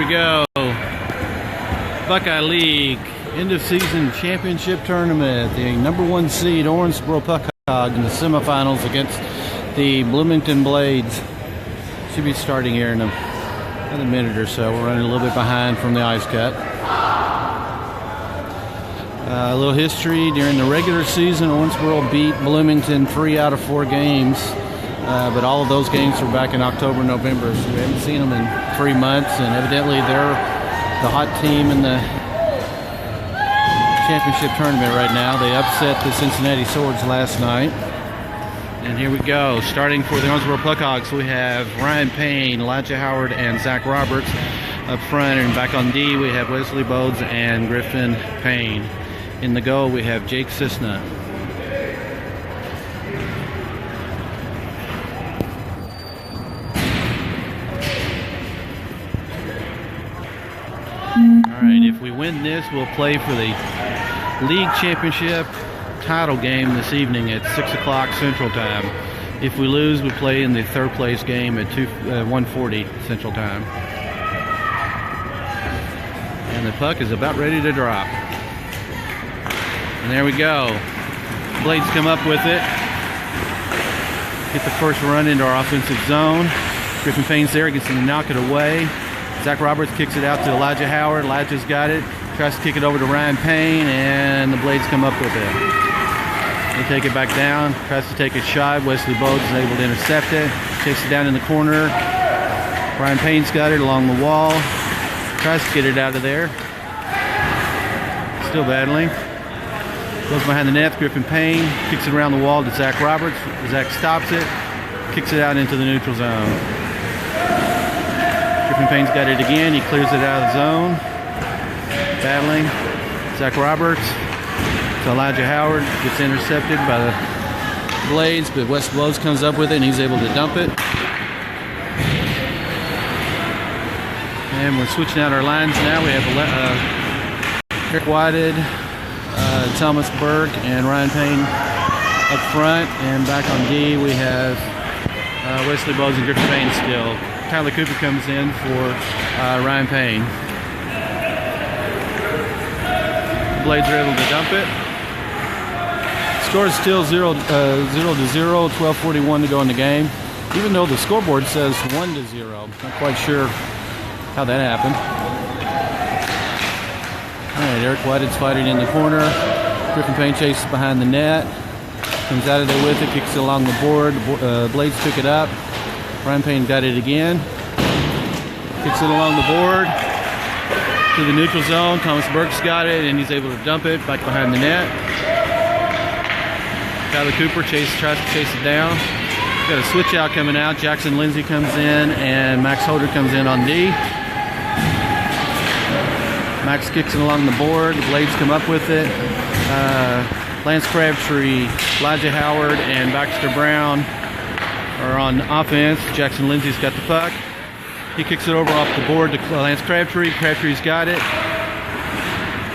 go. Buckeye League end of season championship tournament. The number 1 seed Owensboro Puckhogs in the semifinals against the Bloomington Blades. Should be starting here in another minute or so. We're running a little bit behind from the ice cut. A little history. During the regular season, Owensboro beat Bloomington 3 out of 4 games. But all of those games were back in October, November, so we haven't seen them in 3 months, and evidently they're the hot team in the championship tournament right now. They upset the Cincinnati Swords last night. And here we go. Starting for the Owensboro Puckhogs, we have Ryan Payne, Elijah Howard, and Zach Roberts up front. And back on D, we have Wesley Bodes and Griffin Payne. In the goal, we have Jake Cisna. Alright, if we win this, we'll play for the league championship title game this evening at 6 o'clock Central Time. If we lose, we play in the third place game at 1:40 Central Time. And the puck is about ready to drop. And there we go. Blades come up with it. Get the first run into our offensive zone. Griffin Payne's there, gets to knock it away. Zach Roberts kicks it out to Elijah Howard. Elijah's got it. Tries to kick it over to Ryan Payne, and the Blades come up with it. They take it back down. Tries to take a shot. Wesley Bodes is able to intercept it. Takes it down in the corner. Ryan Payne's got it along the wall. Tries to get it out of there. Still battling. Goes behind the net. Griffin Payne kicks it around the wall to Zach Roberts. Zach stops it. Kicks it out into the neutral zone. Griffin Payne's got it again. He clears it out of the zone. Battling. Zach Roberts to Elijah Howard. Gets intercepted by the Blades, but Wes Blows comes up with it and he's able to dump it. And we're switching out our lines now. We have Eric Whited, Thomas Burke, and Ryan Payne up front. And back on D, we have Wesley Blows and Griffin Payne still. Tyler Cooper comes in for Ryan Payne. The Blades are able to dump it. Score is still 0-0, 12:41 to go in the game. Even though the scoreboard says 1-0. Not quite sure how that happened. All right, Eric Whitehead's fighting in the corner. Griffin Payne chases behind the net. Comes out of there with it, kicks it along the board. Blades took it up. Ryan Payne got it again. Kicks it along the board to the neutral zone. Thomas Burke's got it, and he's able to dump it back behind the net. Tyler Cooper tries to chase it down. Got a switch out coming out. Jackson Lindsay comes in, and Max Holder comes in on D. Max kicks it along the board. The Blades come up with it. Lance Crabtree, Elijah Howard, and Baxter Brown are on offense. Jackson Lindsay's got the puck. He kicks it over off the board to Lance Crabtree. Crabtree's got it.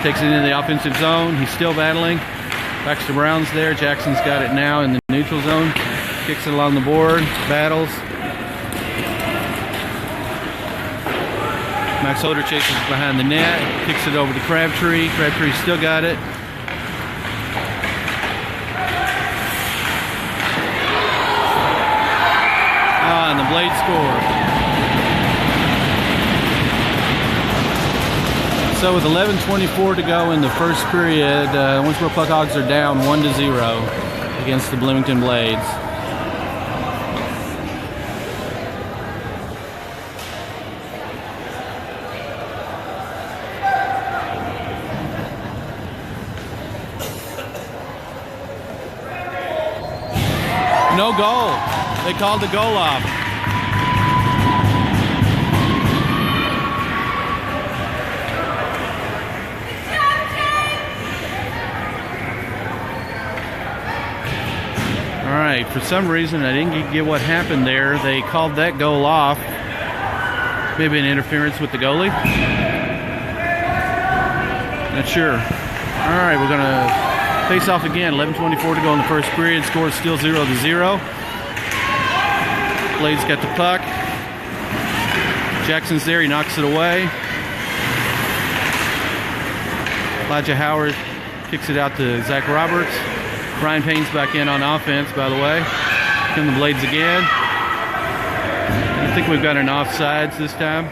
Takes it into the offensive zone. He's still battling. Baxter Brown's there. Jackson's got it now in the neutral zone. Kicks it along the board. Battles. Max Holder chases behind the net. Kicks it over to Crabtree. Crabtree's still got it. And the Blades score. So with 11:24 to go in the first period, Owensboro Puckhogs are down 1-0 against the Bloomington Blades. No goal. They called the goal off. All right, for some reason I didn't get what happened there. They called that goal off. Maybe an interference with the goalie. Not sure. All right, we're gonna face off again. 11:24 to go in the first period. Score is still 0-0. Blades got the puck. Jackson's there. He knocks it away. Elijah Howard kicks it out to Zach Roberts. Ryan Payne's back in on offense, by the way. Here come the Blades again. I think we've got an offsides this time.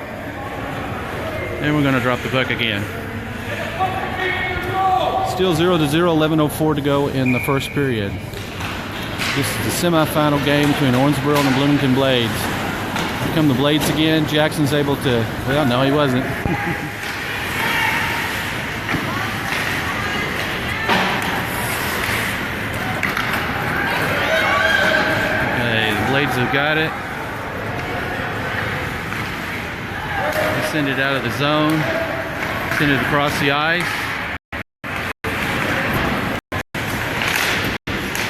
And we're going to drop the puck again. Still 0-0, 11:04 to go in the first period. This is the semifinal game between Owensboro and the Bloomington Blades. Here come the Blades again. Jackson's able to, well, no, he wasn't. Okay, the Blades have got it. They send it out of the zone. Send it across the ice.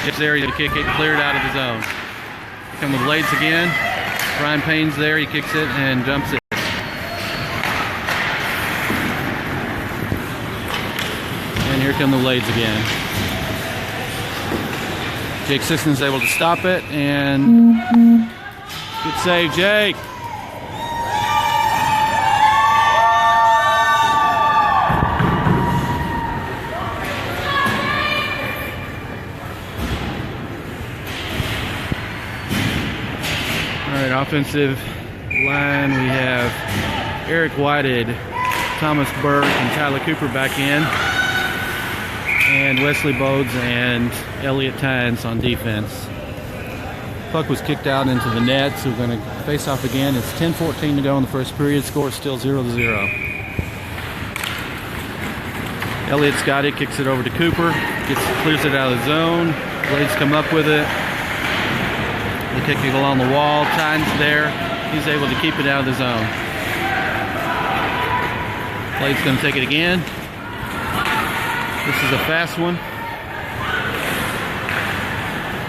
Just there, he kick it, cleared out of the zone. Here come the Blades again. Ryan Payne's there, he kicks it and jumps it. And here come the Blades again. Jake Sisson's able to stop it, and good save, Jake. Offensive line, we have Eric Whited, Thomas Burke, and Tyler Cooper back in, and Wesley Bodes and Elliot Tynes on defense. Puck was kicked out into the net, so we're going to face off again. It's 10:14 to go in the first period. Score is still 0-0. Elliot's got it, kicks it over to Cooper, clears it out of the zone. Blades come up with it. They kick it along the wall. Tynes there. He's able to keep it out of the zone. Blades going to take it again. This is a fast one.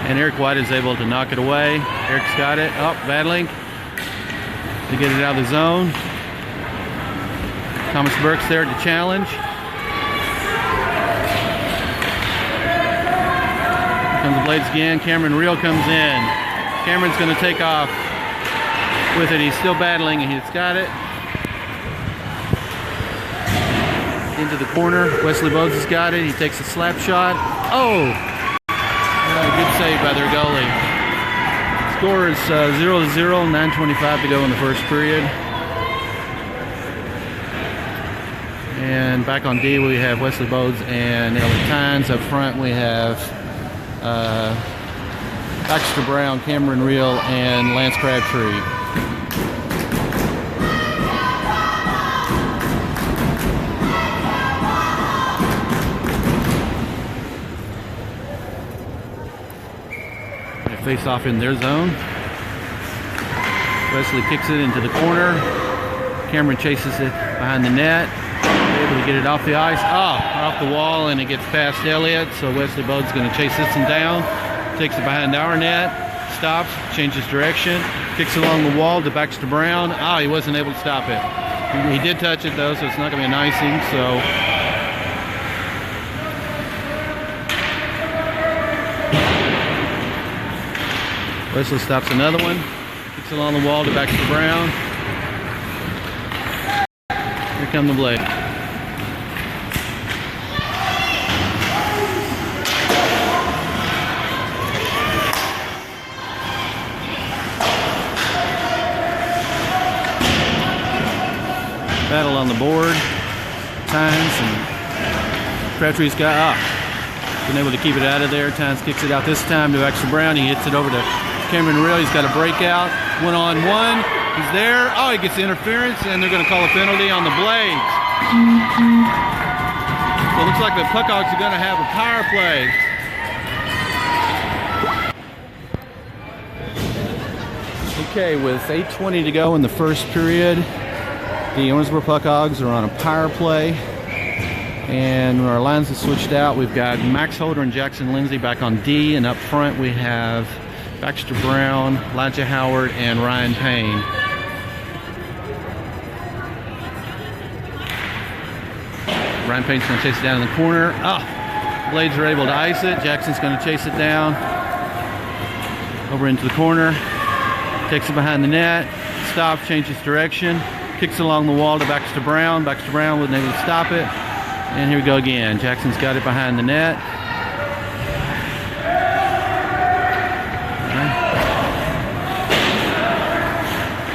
And Eric White is able to knock it away. Eric's got it. Oh, battling to get it out of the zone. Thomas Burke's there to challenge. Here comes the Blades again. Cameron Reel comes in. Cameron's going to take off with it. He's still battling, and he's got it. Into the corner. Wesley Bodes has got it. He takes a slap shot. Oh! Good save by their goalie. Score is 0-0, 9:25 to go in the first period. And back on D, we have Wesley Bodes and Elliot Tynes. Up front, we have Baxter Brown, Cameron Reel, and Lance Crabtree. They face off in their zone. Wesley kicks it into the corner. Cameron chases it behind the net. Able to get it off the ice. Off the wall, and it gets past Elliott. So Wesley Bode's going to chase this one down. Takes it behind our net, stops, changes direction, kicks along the wall to Baxter Brown. He wasn't able to stop it. He did touch it though, so it's not going to be an icing. So Wesley stops another one, kicks along the wall to Baxter Brown. Here come the Blades. Battle on the board. Tynes and Crabtree's got been able to keep it out of there. Tynes kicks it out this time to Baxter Brown. He hits it over to Cameron Reel. He's got a breakout. 1-on-1. He's there. He gets the interference, and they're going to call a penalty on the Blades. So it looks like the Puckhogs are going to have a power play. Okay, with 8:20 to go in the first period, the Owensboro Puckhogs are on a power play, and our lines have switched out. We've got Max Holder and Jackson Lindsay back on D, and up front we have Baxter Brown, Elijah Howard, and Ryan Payne. Ryan Payne's going to chase it down in the corner. Blades are able to ice it. Jackson's going to chase it down over into the corner. Takes it behind the net. Stops, changes direction. Kicks along the wall to Baxter Brown. Baxter Brown wasn't able to stop it. And here we go again. Jackson's got it behind the net.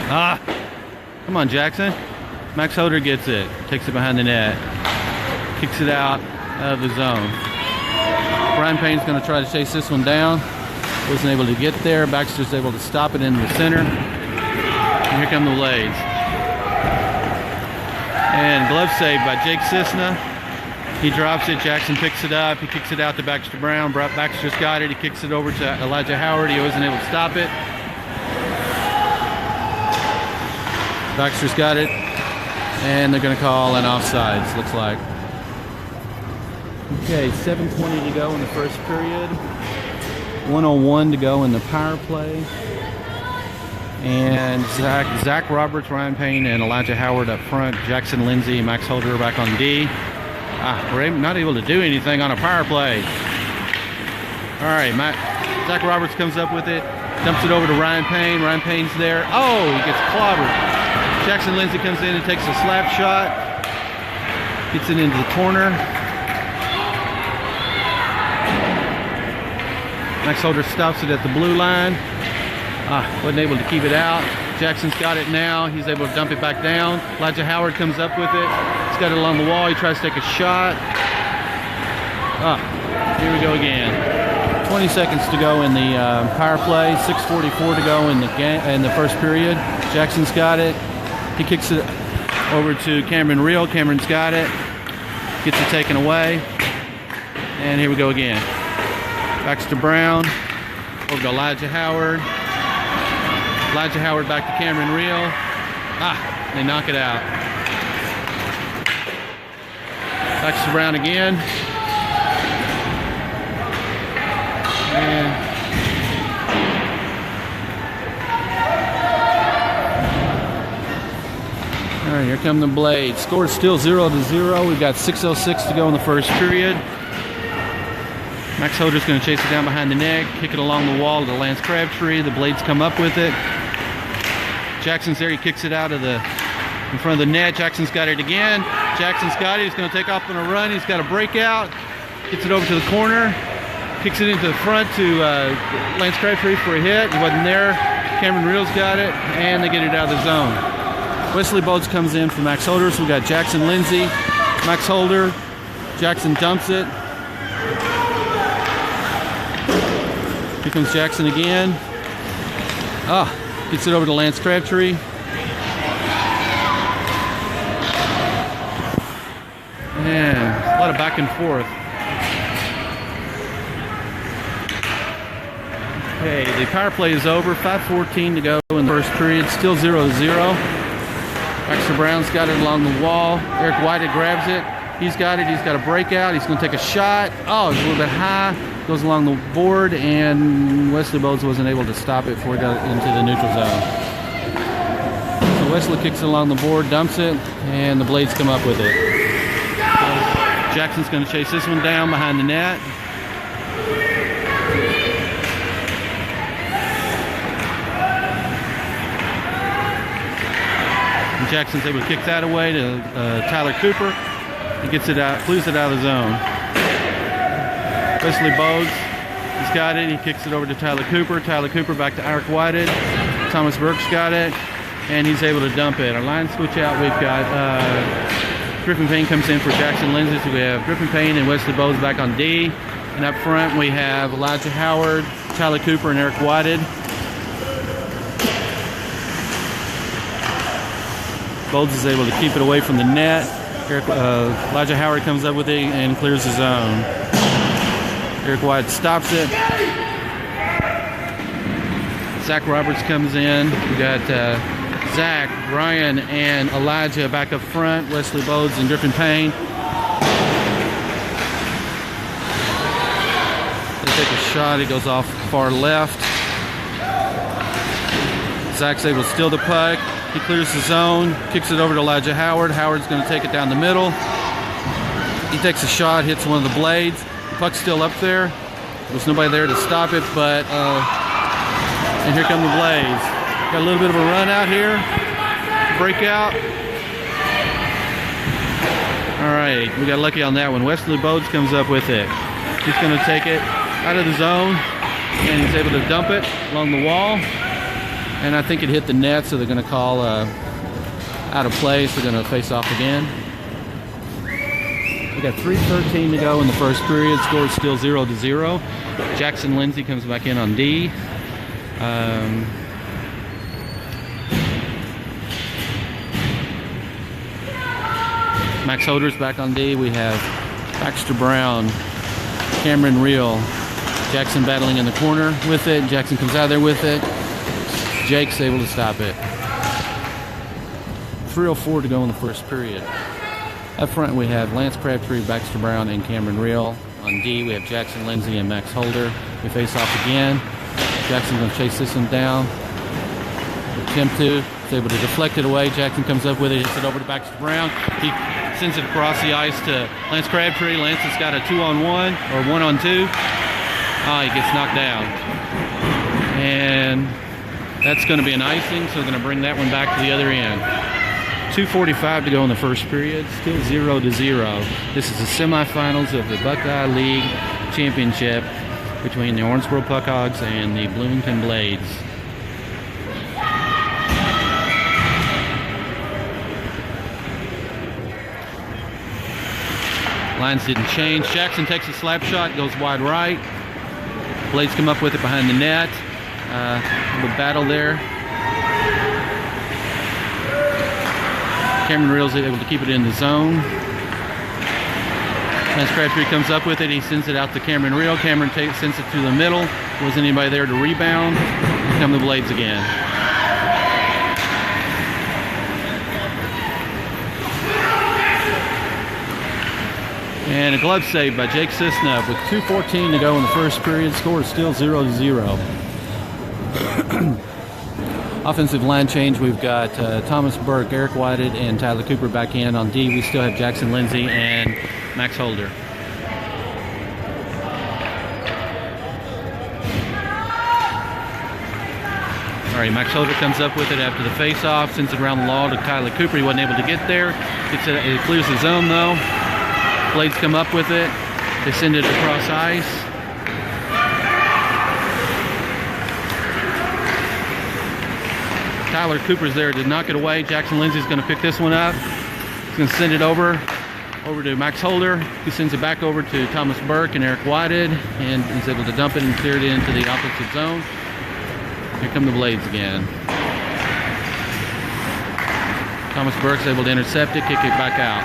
Ah, come on, Jackson. Max Holder gets it. Takes it behind the net. Kicks it out of the zone. Brian Payne's going to try to chase this one down. Wasn't able to get there. Baxter's able to stop it into the center. And here come the Blades. And glove save by Jake Cisna. He drops it. Jackson picks it up. He kicks it out to Baxter Brown. Baxter's got it. He kicks it over to Elijah Howard. He wasn't able to stop it. Baxter's got it. And they're going to call an offsides, looks like. Okay, 7:20 to go in the first period. 1:01 to go in the power play. And Zach Roberts, Ryan Payne, and Elijah Howard up front. Jackson Lindsay, Max Holder back on D. We're not able to do anything on a power play. All right, Zach Roberts comes up with it, dumps it over to Ryan Payne. Ryan Payne's there. Oh, he gets clobbered. Jackson Lindsay comes in and takes a slap shot. Gets it into the corner. Max Holder stops it at the blue line. Wasn't able to keep it out. Jackson's got it now. He's able to dump it back down. Elijah Howard comes up with it. He's got it along the wall. He tries to take a shot. Here we go again. 20 seconds to go in the power play. 6:44 to go in the first period. Jackson's got it. He kicks it over to Cameron Reel. Cameron's got it. Gets it taken away. And here we go again. Baxter Brown. Over to Elijah Howard. Elijah Howard back to Cameron Reel. They knock it out. Baxter Brown again. And all right, here come the Blades. Score is still 0-0. We've got 6:06 to go in the first period. Max Holder's going to chase it down behind the net, kick it along the wall to Lance Crabtree. The Blades come up with it. Jackson's there. He kicks it out of in front of the net. Jackson's got it again. Jackson's got it. He's going to take off on a run. He's got a breakout. Gets it over to the corner. Kicks it into the front to Lance Crabtree for a hit. He wasn't there. Cameron Reel's got it, and they get it out of the zone. Wesley Boats comes in for Max Holder. So we got Jackson Lindsay, Max Holder. Jackson dumps it. Here comes Jackson again. Gets it over to Lance Crabtree. And a lot of back and forth. Okay, the power play is over. 5:14 to go in the first period. Still 0-0. Baxter Brown's got it along the wall. Eric Whited grabs it. He's got it. He's got a breakout. He's going to take a shot. It's a little bit high. Goes along the board, and Wesley Bowes wasn't able to stop it before it got into the neutral zone. So Wesley kicks it along the board, dumps it, and the Blades come up with it. Jackson's going to chase this one down behind the net. And Jackson's able to kick that away to Tyler Cooper. He gets it out, clears it out of the zone. Wesley Bowes, he's got it. He kicks it over to Tyler Cooper. Tyler Cooper back to Eric Whited. Thomas Burke's got it, and he's able to dump it. Our line switch out, we've got Griffin Payne comes in for Jackson Lindsay. So we have Griffin Payne and Wesley Bowes back on D. And up front, we have Elijah Howard, Tyler Cooper, and Eric Whited. Bowes is able to keep it away from the net. Elijah Howard comes up with it and clears the zone. Eric White stops it. Zach Roberts comes in. We got Zach, Brian, and Elijah back up front. Wesley Bowes and Griffin Payne. They take a shot. He goes off far left. Zach's able to steal the puck. He clears the zone, kicks it over to Elijah Howard. Howard's going to take it down the middle. He takes a shot, hits one of the Blades. The puck's still up there. There's nobody there to stop it, but and here come the Blades. Got a little bit of a run out here. Breakout. All All right, we got lucky on that one. Wesley Bodes comes up with it. He's going to take it out of the zone, and he's able to dump it along the wall. And I think it hit the net, so they're going to call out of play, so they're going to face off again. We got 3:13 to go in the first period. Score is still 0-0. Jackson Lindsay comes back in on D. Max Holder's back on D. We have Baxter Brown, Cameron Reel, Jackson battling in the corner with it. Jackson comes out of there with it. Jake's able to stop it. 3:04 to go in the first period. Up front we have Lance Crabtree, Baxter Brown, and Cameron Reel. On D we have Jackson Lindsay and Max Holder. We face off again. Jackson's going to chase this one down. Attempt to. He's able to deflect it away. Jackson comes up with it, hits it over to Baxter Brown. He sends it across the ice to Lance Crabtree. Lance has got a 2-on-1 or 1-on-2. He gets knocked down. And that's going to be an icing, so we're going to bring that one back to the other end. 2:45 to go in the first period, still 0-0. This is the semifinals of the Buckeye League Championship between the Owensboro Puckhogs and the Bloomington Blades. Lines didn't change. Jackson takes a slap shot, goes wide right. Blades come up with it behind the net. A little battle there. Cameron Reel's able to keep it in the zone. Lance Crabtree comes up with it. He sends it out to Cameron Reel. Cameron sends it to the middle. Wasn't anybody there to rebound. Here come the Blades again. And a glove save by Jake Sisnov with 2:14 to go in the first period. Score is still 0-0. Offensive line change, we've got Thomas Burke, Eric Whited, and Tyler Cooper back in. On D, we still have Jackson Lindsay and Max Holder. All right, Max Holder comes up with it after the face-off, sends it around the wall to Tyler Cooper. He wasn't able to get there. It clears the zone, though. Blades come up with it. They send it across ice. Tyler Cooper's there to knock it away. Jackson Lindsay's going to pick this one up. He's going to send it over to Max Holder. He sends it back over to Thomas Burke and Eric Whited, and he's able to dump it and clear it into the offensive zone. Here come the Blades again. Thomas Burke's able to intercept it, kick it back out.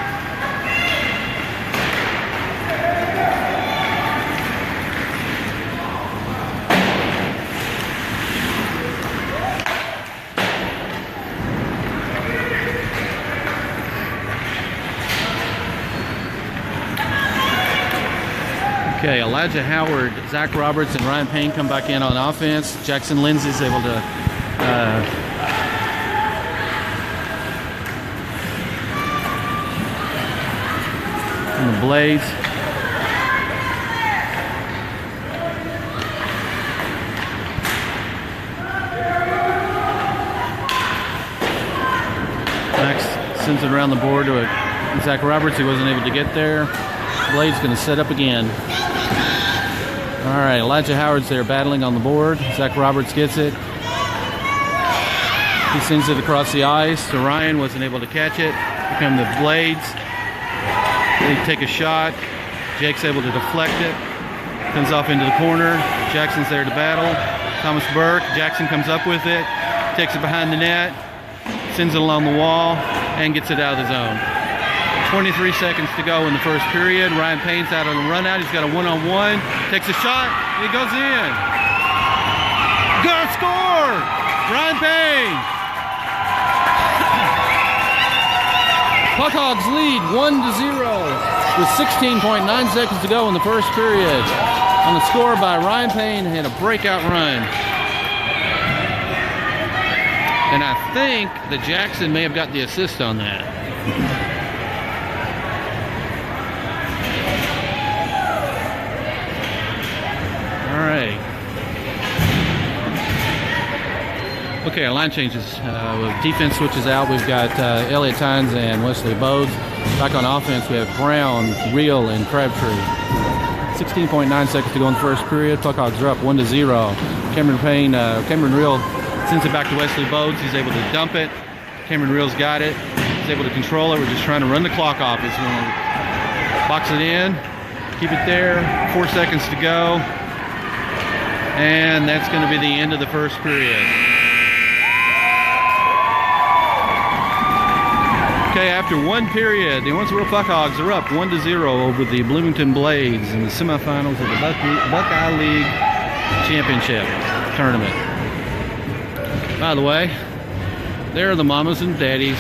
Okay, Elijah Howard, Zach Roberts, and Ryan Payne come back in on offense. Jackson Lindsay's able to and the Blades. Max sends it around the board to Zach Roberts. He wasn't able to get there. Blades going to set up again. All right, Elijah Howard's there battling on the board. Zach Roberts gets it. He sends it across the ice to Ryan, wasn't able to catch it. Here come the Blades. They take a shot. Jake's able to deflect it. Comes off into the corner. Jackson's there to battle. Thomas Burke. Jackson comes up with it. Takes it behind the net. Sends it along the wall and gets it out of the zone. 23 seconds to go in the first period. Ryan Payne's out on the run out. He's got a 1-on-1. Takes a shot. And he goes in. Good score! Ryan Payne. Puckhogs lead 1-0 with 16.9 seconds to go in the first period. On the score by Ryan Payne, had a breakout run. And I think that Jackson may have got the assist on that. All right. Okay, our line changes. Defense switches out. We've got Elliott Tynes and Wesley Bogues. Back on offense, we have Brown, Reel, and Crabtree. 16.9 seconds to go in the first period. Puckhogs are up 1-0. Cameron Reel sends it back to Wesley Bogues. He's able to dump it. Cameron Reel's got it. He's able to control it. We're just trying to run the clock off. It's going to box it in. Keep it there. 4 seconds to go. And that's going to be the end of the first period. Okay, after one period, the Owensboro Puckhogs are up 1-0 over the Bloomington Blades in the semifinals of the Buckeye League Championship Tournament. By the way, there are the mamas and daddies.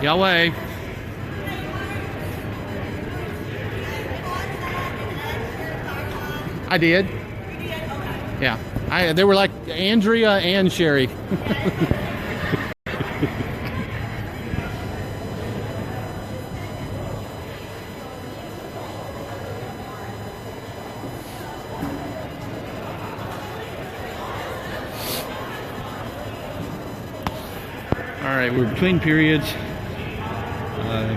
Y'all wave. I did. Yeah, they were like Andrea and Sherry. All right, we're between periods.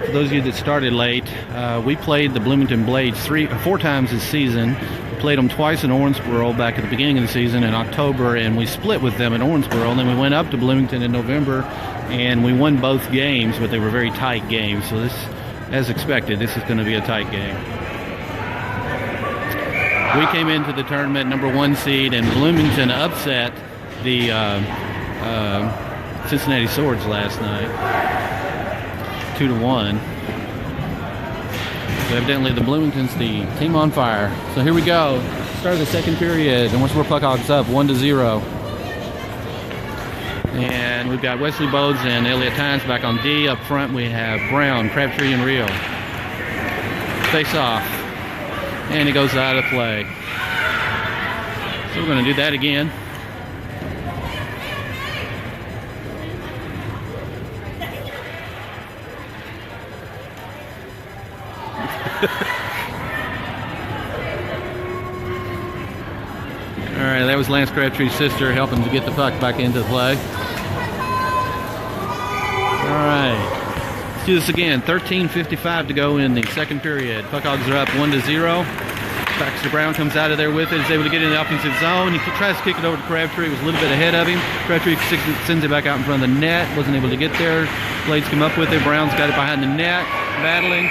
For those of you that started late, we played the Bloomington Blades 4 times this season. We played them twice in Owensboro back at the beginning of the season in October, and we split with them in Owensboro. And then we went up to Bloomington in November, and we won both games, but they were very tight games. So this, as expected, this is going to be a tight game. We came into the tournament number 1 seed, and Bloomington upset the Cincinnati Swords last night, 2-1. So evidently the Bloomington's the team on fire. So here we go. Start of the second period, and Owensboro Puckhogs up 1-0. And we've got Wesley Bogues and Elliott Tynes back on D. Up front we have Brown, Crabtree, and Reel. Face off, and it goes out of play. So we're going to do that again. All right, that was Lance Crabtree's sister helping to get the puck back into play. All right, let's do this again. 13:55 to go in the second period. Puckhogs are up 1-0. Baxter Brown comes out of there with it. He's able to get in the offensive zone. He tries to kick it over to Crabtree. It was a little bit ahead of him. Crabtree sends it back out in front of the net. Wasn't able to get there. Blades come up with it. Brown's got it behind the net, battling.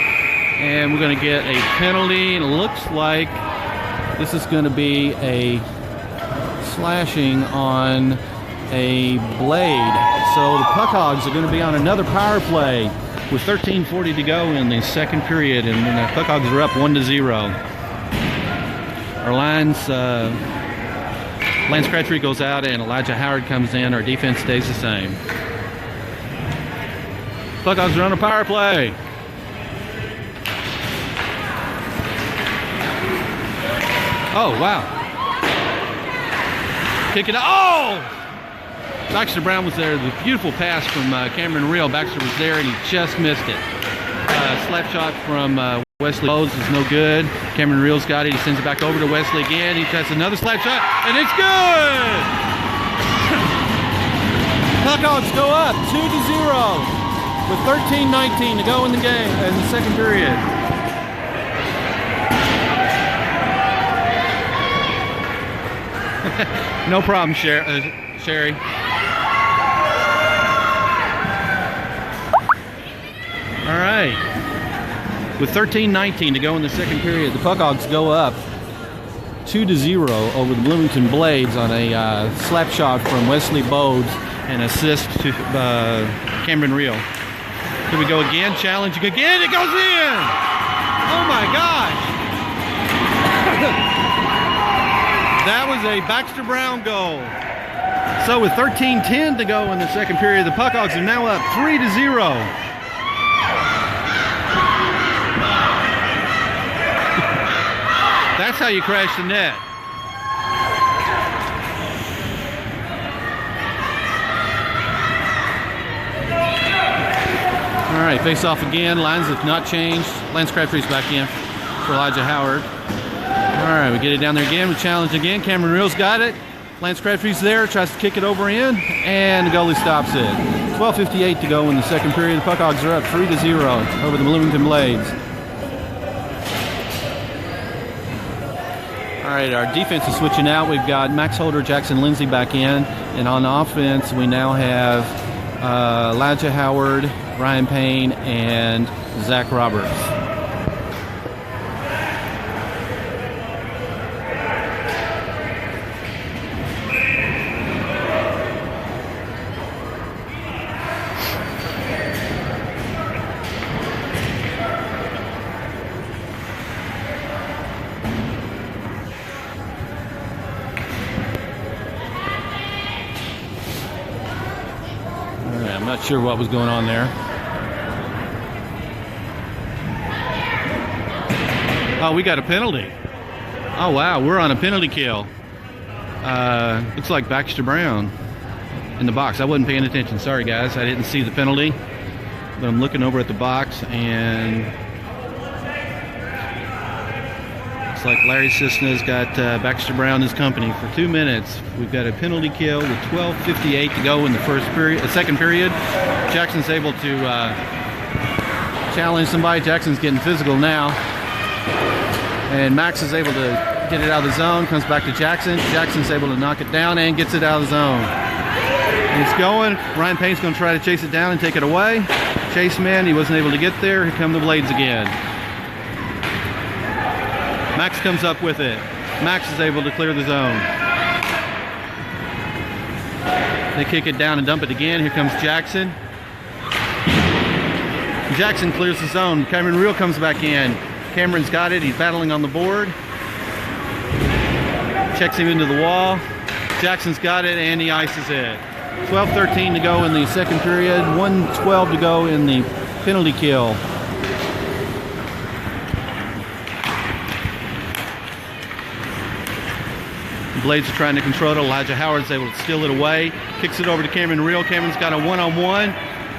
And we're going to get a penalty. And it looks like this is going to be a slashing on a blade. So the Puckhogs are going to be on another power play with 13:40 to go in the second period. And the Puckhogs are up 1-0. Our lines, Lance Crabtree goes out and Elijah Howard comes in. Our defense stays the same. Puckhogs are on a power play. Oh, wow. Kick it out. Oh! Baxter Brown was there. The beautiful pass from Cameron Reel. Baxter was there and he just missed it. Slap shot from Wesley Bogues is no good. Cameron Reel's got it. He sends it back over to Wesley again. He tries another slap shot, and it's good! Puckhogs go up 2-0 with 13:19 to go in the game in the second period. No problem, Sherry. All right. With 13:19 to go in the second period, the Puckhogs go up 2-0 over the Bloomington Blades on a slap shot from Wesley Bogues and assist to Cameron Reel. Here we go again, challenging again, it goes in! Oh my gosh! That was a Baxter Brown goal. So with 13:10 to go in the second period, the Puckhogs are now up 3-0. That's how you crash the net. All right, face off again. Lines have not changed. Lance Crabtree's back in for Elijah Howard. All right, we get it down there again. We challenge again. Cameron Reel's got it. Lance Crabtree's there, tries to kick it over in, and the goalie stops it. 12:58 to go in the second period. The Puckhogs are up 3-0 over the Bloomington Blades. All right, our defense is switching out. We've got Max Holder, Jackson Lindsay back in, and on offense we now have Elijah Howard, Ryan Payne, and Zach Roberts. I'm not sure what was going on there. Oh, we got a penalty. Oh, wow, we're on a penalty kill. Looks like Baxter Brown in the box. I wasn't paying attention. Sorry, guys. I didn't see the penalty. But I'm looking over at the box, and looks like Larry Cisna's got Baxter Brown as company for 2 minutes. We've got a penalty kill with 12:58 to go in the second period. Jackson's able to challenge somebody. Jackson's getting physical now. And Max is able to get it out of the zone, comes back to Jackson. Jackson's able to knock it down and gets it out of the zone. And it's going. Ryan Payne's going to try to chase it down and take it away. Chase man, he wasn't able to get there. Here come the Blades again. Max comes up with it. Max is able to clear the zone. They kick it down and dump it again. Here comes Jackson. Jackson clears the zone. Cameron Reel comes back in. Cameron's got it. He's battling on the board. Checks him into the wall. Jackson's got it, and he ices it. 12:13 to go in the second period. 1:12 to go in the penalty kill. The Blades are trying to control it. Elijah Howard's able to steal it away. Kicks it over to Cameron Reel. Cameron's got a one-on-one.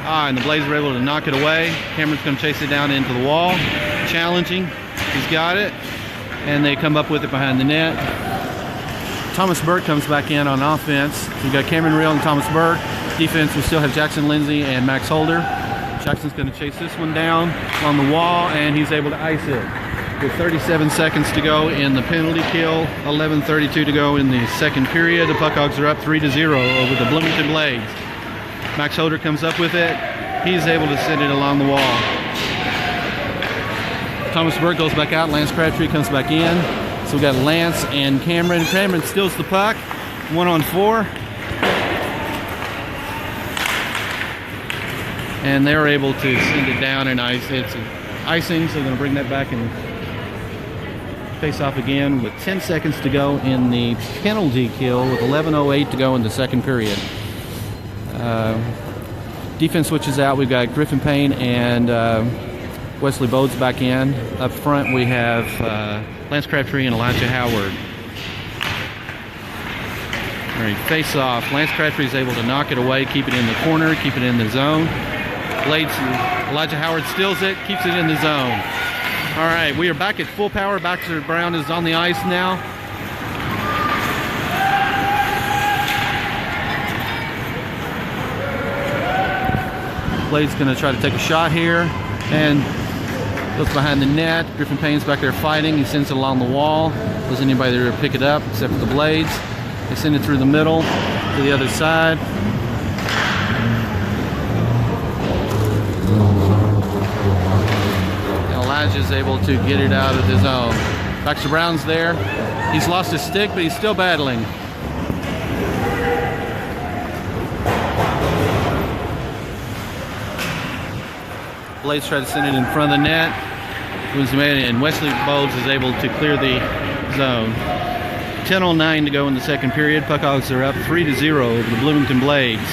And the Blades were able to knock it away. Cameron's going to chase it down into the wall. Challenging. He's got it. And they come up with it behind the net. Thomas Burke comes back in on offense. So we've got Cameron Reel and Thomas Burke. Defense, we still have Jackson Lindsay and Max Holder. Jackson's going to chase this one down on the wall, and he's able to ice it. With 37 seconds to go in the penalty kill, 11:32 to go in the second period. The Puckhogs are up 3-0 over the Bloomington Blades. Max Holder comes up with it. He's able to send it along the wall. Thomas Burke goes back out. Lance Crabtree comes back in. So we got Lance and Cameron. Cameron steals the puck. 1-on-4. And they're able to send it down and ice. It's icing, so they're going to bring that back and face off again with 10 seconds to go in the penalty kill with 11:08 to go in the second period. Defense switches out. We've got Griffin Payne and Wesley Bodes back in. Up front we have Lance Crabtree and Elijah Howard. All right, face off. Lance Crabtree is able to knock it away, keep it in the corner, keep it in the zone. Blades, Elijah Howard steals it, keeps it in the zone. All right, we are back at full power. Baxter Brown is on the ice now. Blade's going to try to take a shot here and goes behind the net. Griffin Payne's back there fighting. He sends it along the wall. There's anybody there to pick it up except for the Blades. They send it through the middle to the other side. And Elijah's able to get it out of the zone. Baxter Brown's there. He's lost his stick, but he's still battling. Blades try to send it in front of the net. And Wesley Bodes is able to clear the zone. 10:09 to go in the second period. Puckhogs are up 3-0 over the Bloomington Blades.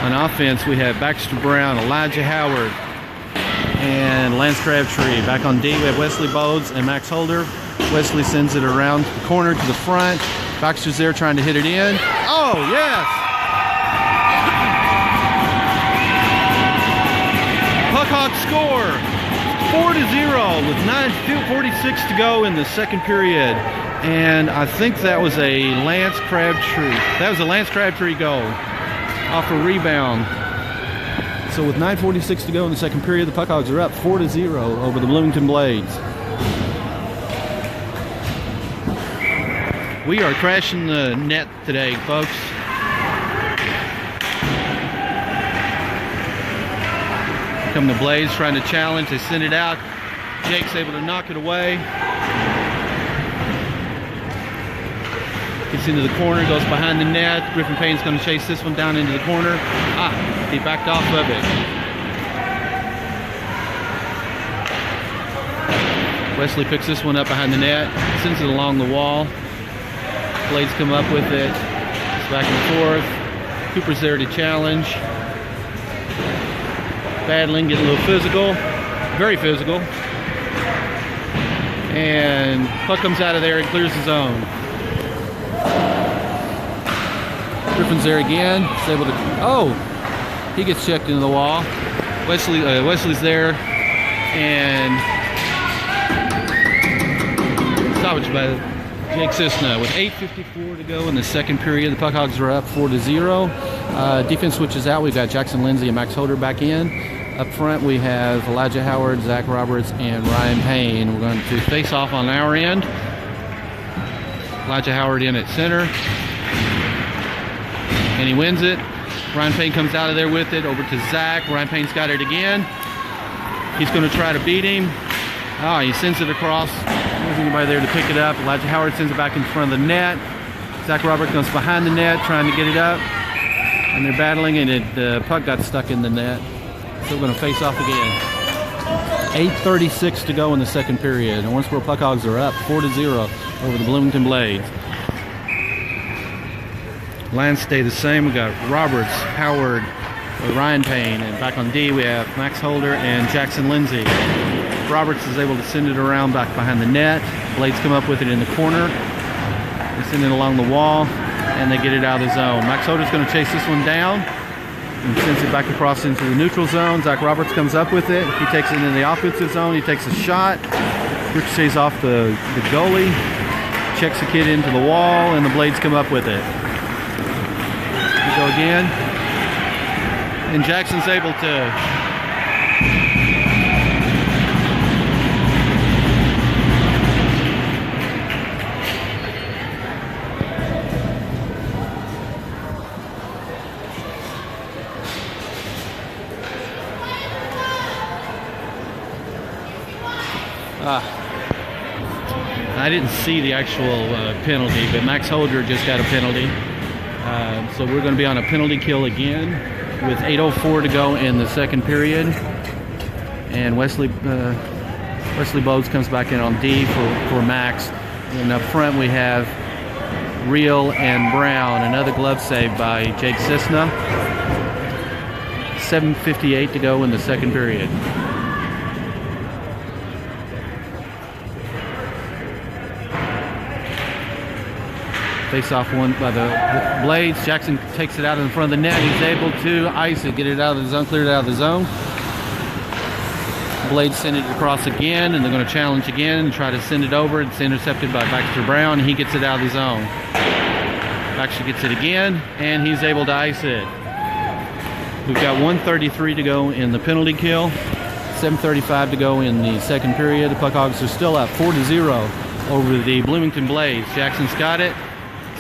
On offense, we have Baxter Brown, Elijah Howard, and Lance Crabtree. Back on D, we have Wesley Bodes and Max Holder. Wesley sends it around the corner to the front. Baxter's there trying to hit it in. Oh, yes! Puckhogs score. 4-0 with 9:46 to go in the second period. And I think that was a Lance Crabtree. That was a Lance Crabtree goal off a rebound. So with 9:46 to go in the second period, the Puckhogs are up 4-0 over the Bloomington Blades. We are crashing the net today, folks. Here come the Blades trying to challenge. They send it out. Jake's able to knock it away. Gets into the corner, goes behind the net. Griffin Payne's going to chase this one down into the corner. He backed off of it. Wesley picks this one up behind the net, sends it along the wall. Blades come up with it. It's back and forth. Cooper's there to challenge. Battling, getting a little physical. Very physical. And puck comes out of there and clears the zone. Griffin's there again. He's able to. He gets checked into the wall. Wesley's there, and stoppage by Jake Cisna with 8:54 to go in the second period. The Puckhogs are up 4-0. Defense switches out. We've got Jackson Lindsay and Max Holder back in. Up front, we have Elijah Howard, Zach Roberts, and Ryan Payne. We're going to face off on our end. Elijah Howard in at center. And he wins it. Ryan Payne comes out of there with it, over to Zach. Ryan Payne's got it again. He's going to try to beat him. He sends it across. There's anybody there to pick it up. Elijah Howard sends it back in front of the net. Zach Roberts goes behind the net, trying to get it up. And they're battling, and the puck got stuck in the net. So we're going to face off again. 8:36 to go in the second period. And Owensboro Puckhogs are up 4-0 over the Bloomington Blades. Lines stay the same. We got Roberts, Howard, Ryan Payne, and back on D we have Max Holder and Jackson Lindsay. Roberts is able to send it around back behind the net. Blades come up with it in the corner. They send it along the wall, and they get it out of the zone. Max Holder's going to chase this one down and sends it back across into the neutral zone. Zach Roberts comes up with it. He takes it into the offensive zone. He takes a shot. Ricochets off the goalie. Checks the kid into the wall, and the Blades come up with it. We go again. And Jackson's able to... I didn't see the actual penalty, but Max Holder just got a penalty. So we're going to be on a penalty kill again with 8:04 to go in the second period. And Wesley Bogues comes back in on D for Max. And up front we have Reel and Brown. Another glove save by Jake Cisna. 7:58 to go in the second period. Face off one by the Blades. Jackson takes it out in front of the net. He's able to ice it, get it out of the zone, clear it out of the zone. Blades send it across again, and they're going to challenge again and try to send it over. It's intercepted by Baxter Brown. He gets it out of the zone. Baxter gets it again, and he's able to ice it. We've got 1:33 to go in the penalty kill. 7:35 to go in the second period. The Puckhogs are still up 4-0 over the Bloomington Blades. Jackson's got it.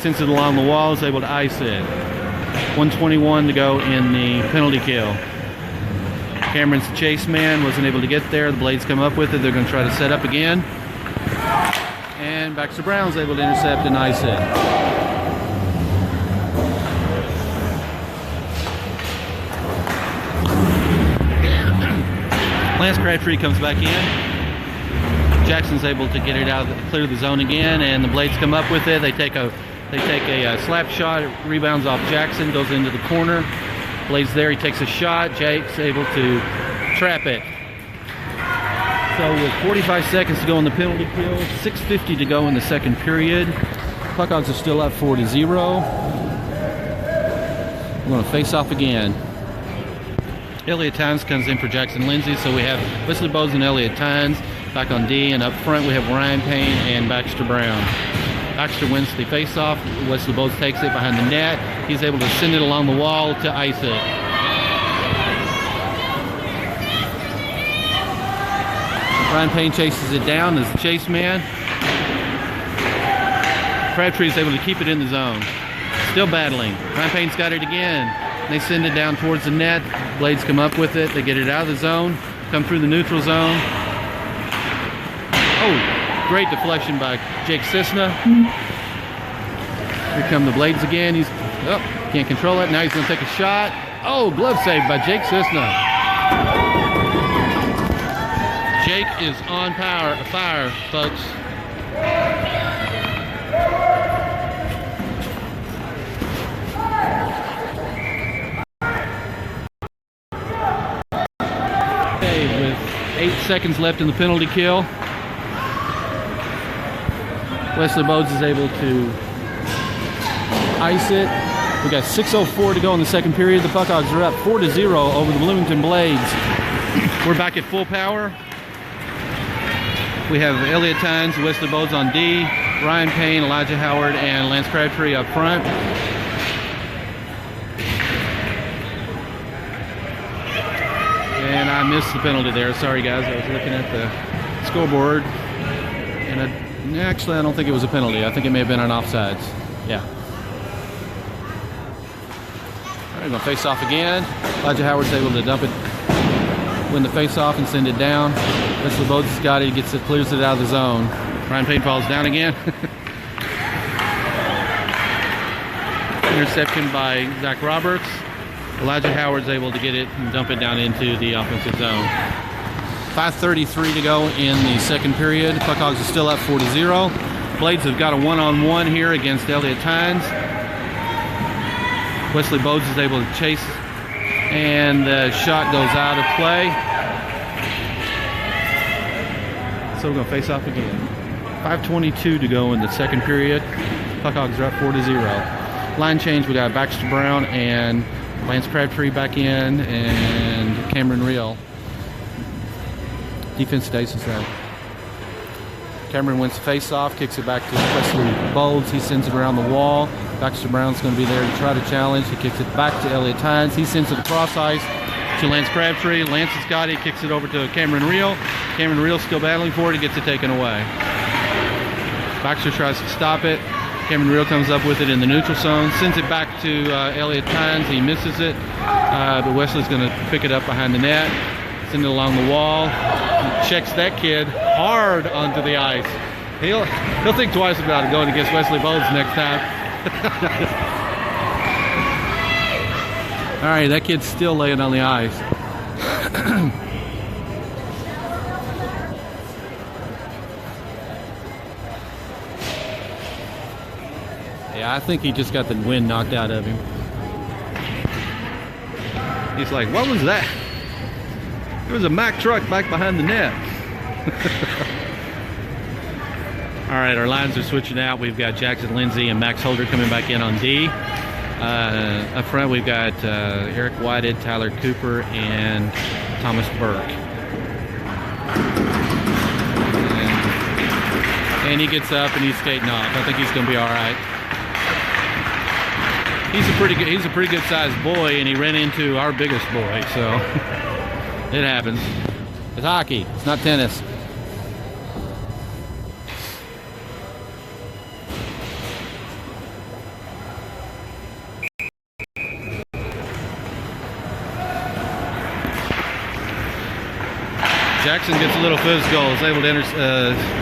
Sends it along the wall, is able to ice it. 1:21 to go in the penalty kill. Cameron's the chase man, wasn't able to get there. The Blades come up with it. They're going to try to set up again. And Baxter Brown's able to intercept and ice it. Lance Crabtree comes back in. Jackson's able to get it out, clear the zone again, and the Blades come up with it. They take a slap shot. It rebounds off Jackson, goes into the corner. Blades there. He takes a shot. Jake's able to trap it. So with 45 seconds to go in the penalty kill, 6:50 to go in the second period. Puckhogs are still up 4-0. We're going to face off again. Elliott Tynes comes in for Jackson Lindsay. So we have Wesley Bowes and Elliott Tynes back on D, and up front we have Ryan Payne and Baxter Brown. Baxter wins the face-off. Wesley Bowes takes it behind the net. He's able to send it along the wall to ice it. Ryan Payne chases it down as the chase man. Crabtree is able to keep it in the zone. Still battling. Ryan Payne's got it again. They send it down towards the net. Blades come up with it. They get it out of the zone. Come through the neutral zone. Oh, great deflection by Jake Cisna. Here come the Blades again. He's can't control it. Now he's going to take a shot. Oh, glove save by Jake Cisna. Jake is on fire, folks. Okay, with 8 seconds left in the penalty kill, Wesley Bowes is able to ice it. We got 6:04 to go in the second period. The Puckhogs are up 4-0 over the Bloomington Blades. We're back at full power. We have Elliott Tynes, Wesley Bowes on D, Ryan Payne, Elijah Howard, and Lance Crabtree up front. And I missed the penalty there. Sorry, guys. I was looking at the scoreboard. And actually, I don't think it was a penalty. I think it may have been an offsides. Yeah. All right, going to face off again. Elijah Howard's able to dump it, win the face off, and send it down. Wesley Bowes has got it. He clears it out of the zone. Ryan Payne falls down again. Interception by Zach Roberts. Elijah Howard's able to get it and dump it down into the offensive zone. 5:33 to go in the second period. Puckhogs are still up 4-0. Blades have got a one-on-one here against Elliott Tynes. Wesley Bowes is able to chase, and the shot goes out of play. So we're going to face off again. 5:22 to go in the second period. Puckhogs are up 4-0. Line change, we got Baxter Brown and Lance Crabtree back in, and Cameron Reel. Defense stays the same. Cameron wins the face-off, kicks it back to Wesley Bowes. He sends it around the wall. Baxter Brown's going to be there to try to challenge. He kicks it back to Elliott Tynes. He sends it across ice to Lance Crabtree. Lance has got it. He kicks it over to Cameron Reel. Cameron Reel's still battling for it. He gets it taken away. Baxter tries to stop it. Cameron Reel comes up with it in the neutral zone, sends it back to Elliott Tynes. He misses it, but Wesley's going to pick it up behind the net, send it along the wall. He checks that kid hard onto the ice. He'll think twice about it going against Wesley Bowes next time. All right, that kid's still laying on the ice. Yeah, I think he just got the wind knocked out of him. He's like, what was that? There was a Mack truck back behind the net. All right, our lines are switching out. We've got Jackson Lindsay and Max Holder coming back in on D. Up front, we've got Eric Whited, Tyler Cooper, and Thomas Burke. And he gets up and he's skating off. I think he's going to be all right. He's a pretty good sized boy, and he ran into our biggest boy, so it happens. It's hockey. It's not tennis. Jackson gets a little physical, is able to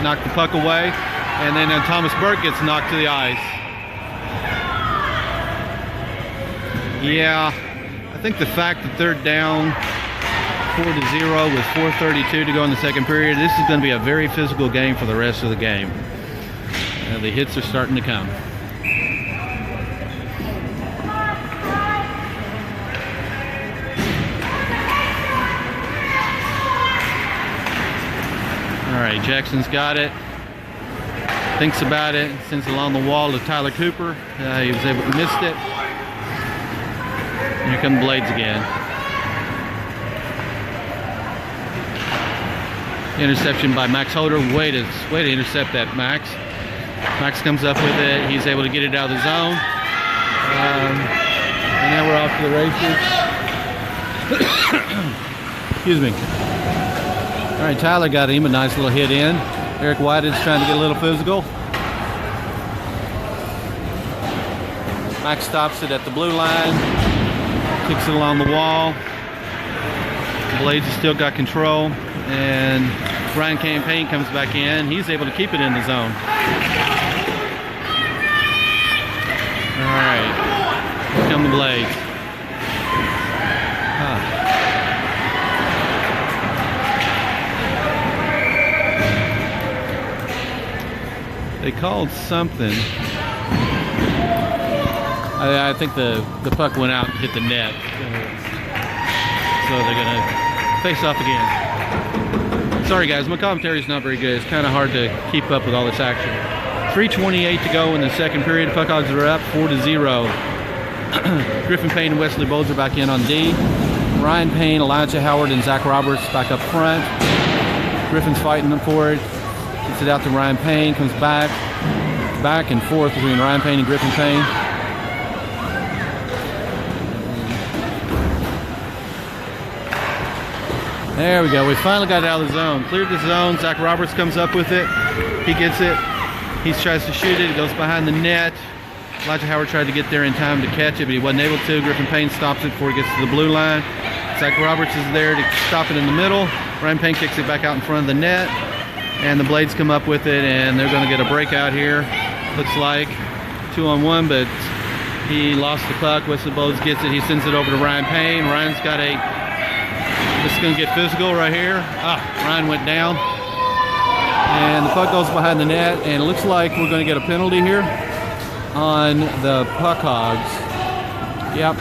knock the puck away, and then Thomas Burke gets knocked to the ice. Yeah, I think the fact that they're down 4-0 with 4:32 to go in the second period, this is going to be a very physical game for the rest of the game. The hits are starting to come. All right, Jackson's got it. Thinks about it. Sends it along the wall to Tyler Cooper. He was able to miss it. Here come the Blades again. Interception by Max Holder. Way to intercept that, Max. Max comes up with it. He's able to get it out of the zone. And now we're off to the races. Excuse me. All right, Tyler got him a nice little hit in. Eric White is trying to get a little physical. Max stops it at the blue line. Kicks it along the wall. The Blades has still got control. And Ryan Campaign comes back in. He's able to keep it in the zone. All right. Here come the Blades. They called something. I think the puck went out and hit the net. So they're going to face off again. Sorry guys, my commentary is not very good. It's kind of hard to keep up with all this action. 3:28 to go in the second period. Puckhogs are up 4-0. Griffin Payne and Wesley Bowles are back in on D. Ryan Payne, Elijah Howard, and Zach Roberts back up front. Griffin's fighting for it. Gets it out to Ryan Payne. Comes back and forth between Ryan Payne and Griffin Payne. There we go. We finally got it out of the zone. Cleared the zone. Zach Roberts comes up with it. He gets it. He tries to shoot it. It goes behind the net. Elijah Howard tried to get there in time to catch it, but he wasn't able to. Griffin Payne stops it before it gets to the blue line. Zach Roberts is there to stop it in the middle. Ryan Payne kicks it back out in front of the net. And the Blades come up with it, and they're going to get a breakout here. Looks like 2-on-1, but he lost the puck. Wesley Bowles gets it. He sends it over to Ryan Payne. Ryan's got a... This is going to get physical right here. Ryan went down. And the puck goes behind the net, and it looks like we're going to get a penalty here on the Puckhogs. Yep.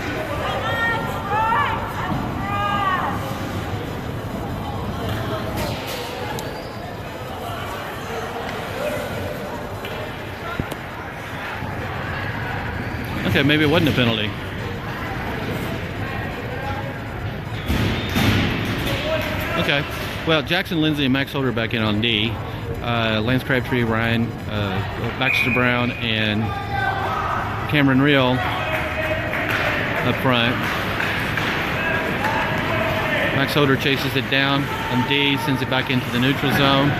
Okay, maybe it wasn't a penalty. Okay. Well, Jackson Lindsay and Max Holder back in on D. Lance Crabtree, Ryan, Baxter Brown, and Cameron Reel up front. Max Holder chases it down on D, sends it back into the neutral zone.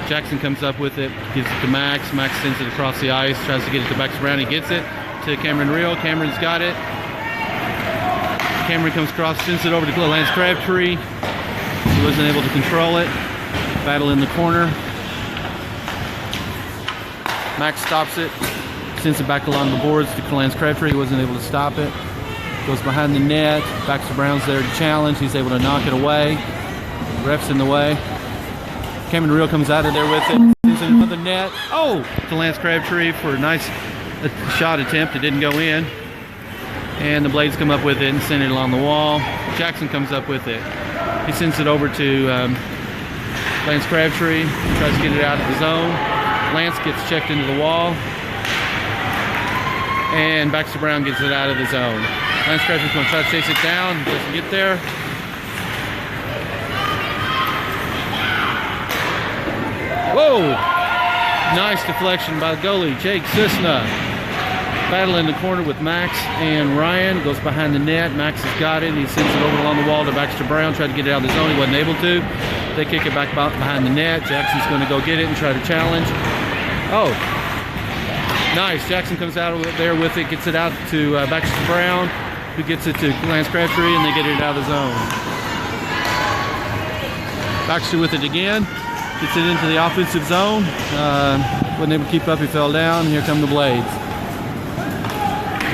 Jackson comes up with it, gives it to Max. Max sends it across the ice, tries to get it to Baxter Brown. He gets it to Cameron Reel. Cameron's got it. Cameron comes across, sends it over to Lance Crabtree. He wasn't able to control it. Battle in the corner. Max stops it, sends it back along the boards to Lance Crabtree. He wasn't able to stop it. Goes behind the net. Baxter Brown's there to challenge. He's able to knock it away. Ref's in the way. Cameron Reel comes out of there with it. Sends it into the net. Oh! To Lance Crabtree for a nice shot attempt. It didn't go in. And the Blades come up with it and send it along the wall. Jackson comes up with it. He sends it over to Lance Crabtree. Tries to get it out of the zone. Lance gets checked into the wall. And Baxter Brown gets it out of the zone. Lance Crabtree's going to try to chase it down. Doesn't get there. Whoa! Nice deflection by the goalie, Jake Cisna. Battle in the corner with Max and Ryan. Goes behind the net. Max has got it. He sends it over along the wall to Baxter Brown. Tried to get it out of the zone. He wasn't able to. They kick it back behind the net. Jackson's going to go get it and try to challenge. Oh, nice. Jackson comes out there with it. Gets it out to Baxter Brown, who gets it to Lance Crabtree, and they get it out of the zone. Baxter with it again. Gets it into the offensive zone. Wasn't able to keep up. He fell down. Here come the Blades.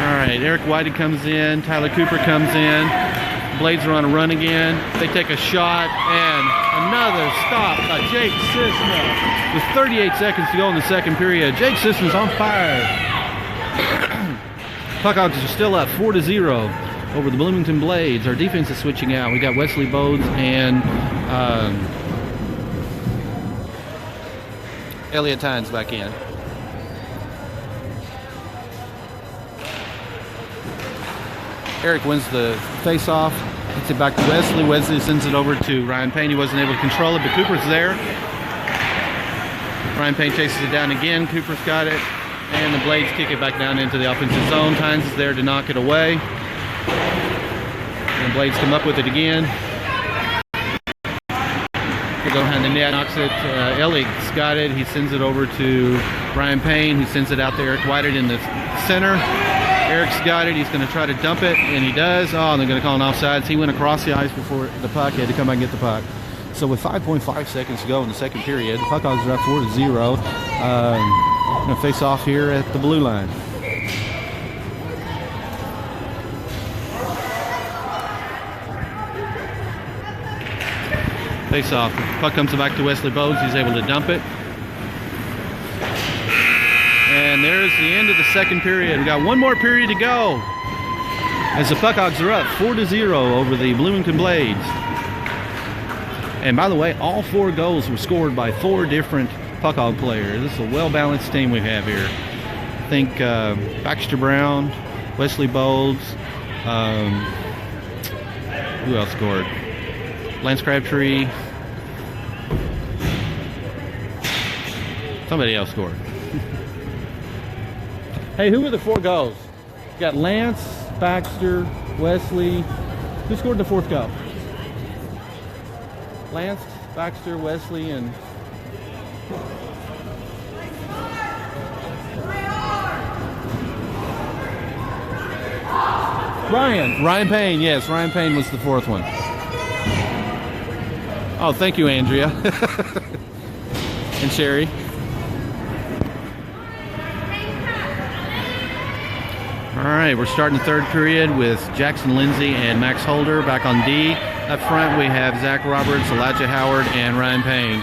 All right, Eric Whiting comes in. Tyler Cooper comes in. Blades are on a run again. They take a shot, and another stop by Jake Cisna. With 38 seconds to go in the second period. Jake Cisna's on fire. Puckhogs are still up 4-0 over the Bloomington Blades. Our defense is switching out. We got Wesley Bowles and Elliot Tynes back in. Eric wins the face-off. Gets Kicks it back to Wesley. Wesley sends it over to Ryan Payne. He wasn't able to control it, but Cooper's there. Ryan Payne chases it down again. Cooper's got it. And the Blades kick it back down into the offensive zone. Tynes is there to knock it away. And the Blades come up with it again. They go behind the net, knocks it. Elliott's got it. He sends it over to Ryan Payne, who sends it out to Eric Whited in the center. Eric's got it. He's going to try to dump it, and he does. Oh, and they're going to call an offsides. He went across the ice before the puck. He had to come back and get the puck. So with 5.5 seconds to go in the second period, the Puckhogs are up 4-0. Going to face off here at the blue line. Face off. The puck comes back to Wesley Bodes. He's able to dump it. And there's the end of the second period. We got one more period to go as the Puckhogs are up 4-0 over the Bloomington Blades. And by the way, all 4 goals were scored by 4 different Puckhog players. This is a well-balanced team we have here. I think Baxter Brown, Wesley Bodes, who else scored? Lance Crabtree. Somebody else scored. Hey, who were the 4 goals? You got Lance, Baxter, Wesley. Who scored the 4th goal? Lance, Baxter, Wesley, and Ryan Payne. Yes, Ryan Payne was the 4th one. Oh, thank you, Andrea. And Sherry. All right, we're starting the third period with Jackson Lindsay and Max Holder back on D. Up front, we have Zach Roberts, Elijah Howard, and Ryan Payne.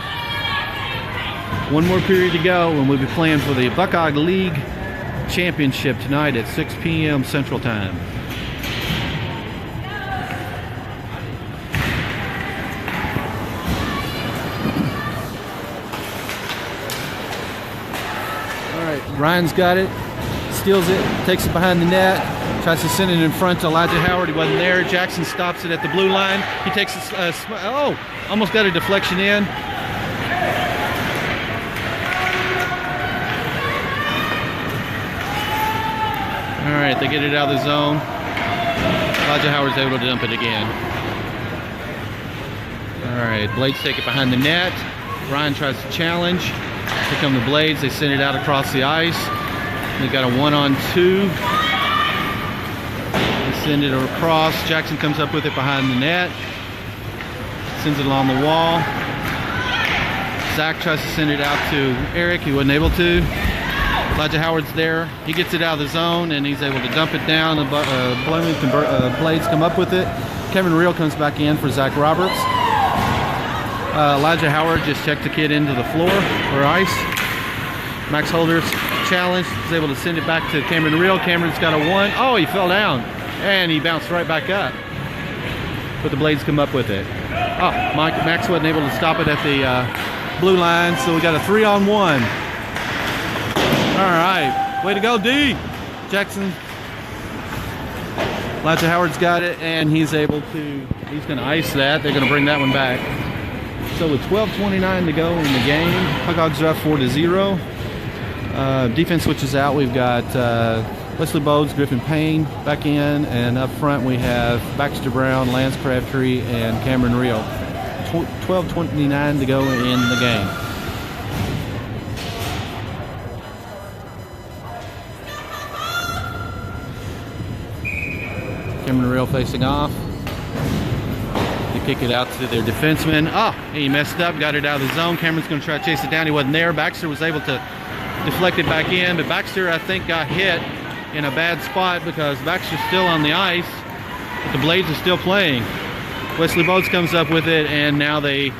One more period to go, and we'll be playing for the Buckeye League Championship tonight at 6 p.m. Central Time. All right, Ryan's got it. Steals it, takes it behind the net, tries to send it in front to Elijah Howard. He wasn't there. Jackson stops it at the blue line. He takes it, almost got a deflection in. All right, they get it out of the zone. Elijah Howard's able to dump it again. All right, Blades take it behind the net. Ryan tries to challenge. Here come the Blades. They send it out across the ice. They got a 1-on-2. They send it across. Jackson comes up with it behind the net. Sends it along the wall. Zach tries to send it out to Eric. He wasn't able to. Elijah Howard's there. He gets it out of the zone, and he's able to dump it down. The Bloomington Blades come up with it. Kevin Reel comes back in for Zach Roberts. Elijah Howard just checked the kid into the floor or ice. Max Holder's challenge, is able to send it back to Cameron Reel. Cameron's got a 1. Oh, he fell down, and he bounced right back up. But the Blades come up with it. Oh, Max wasn't able to stop it at the blue line, so we got a 3-on-1. All right, way to go, D. Jackson. Elijah Howard's got it, and he's going to ice that. They're going to bring that one back. So with 12:29 to go in the game, Puckhogs are up 4-0. Defense switches out. We've got Wesley Bodes, Griffin Payne back in, and up front we have Baxter Brown, Lance Crabtree, and Cameron Reel. 12:29 to go in the game. Cameron Reel facing off. They kick it out to their defenseman. Oh, he messed up, got it out of the zone. Cameron's going to try to chase it down. He wasn't there. Baxter was able to deflect it back in, but Baxter, I think, got hit in a bad spot because Baxter's still on the ice, but the Blades are still playing. Wesley Bodes comes up with it, and now they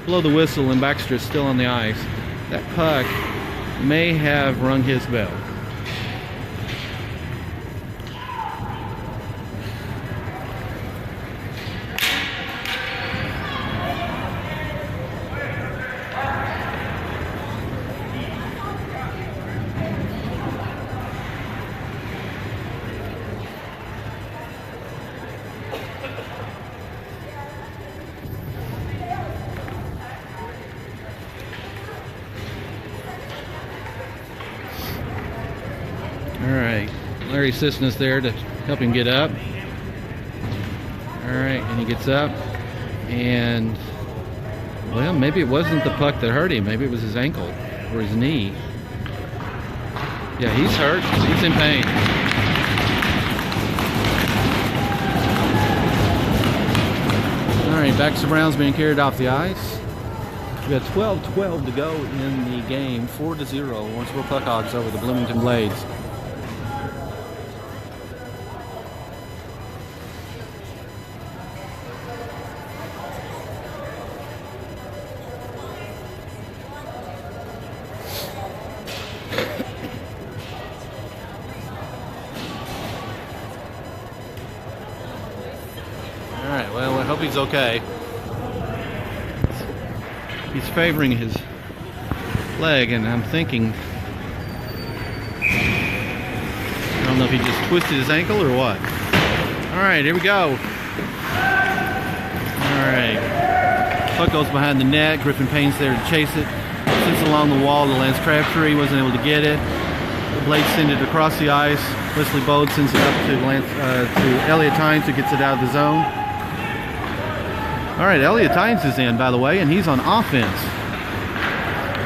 blow the whistle, and Baxter is still on the ice. That puck may have rung his bell. All right, Larry Cisnas there to help him get up. All right, and he gets up, and well, maybe it wasn't the puck that hurt him. Maybe it was his ankle or his knee. Yeah, he's hurt. He's in pain. All right, Baxter Brown's being carried off the ice. We got 12-12 to go in the game. 4-0. Owensboro Puckhogs over the Bloomington Blades. All right. Well, I hope he's okay. He's favoring his leg, and I'm thinking, I don't know if he just twisted his ankle or what. All right, here we go. All right. Puck goes behind the net. Griffin Payne's there to chase it. Sends it along the wall to Lance Crabtree. Wasn't able to get it. The Blades send it across the ice. Wesley Bode sends it up to Elliot Tynes, who gets it out of the zone. All right, Elliot Tynes is in, by the way, and he's on offense.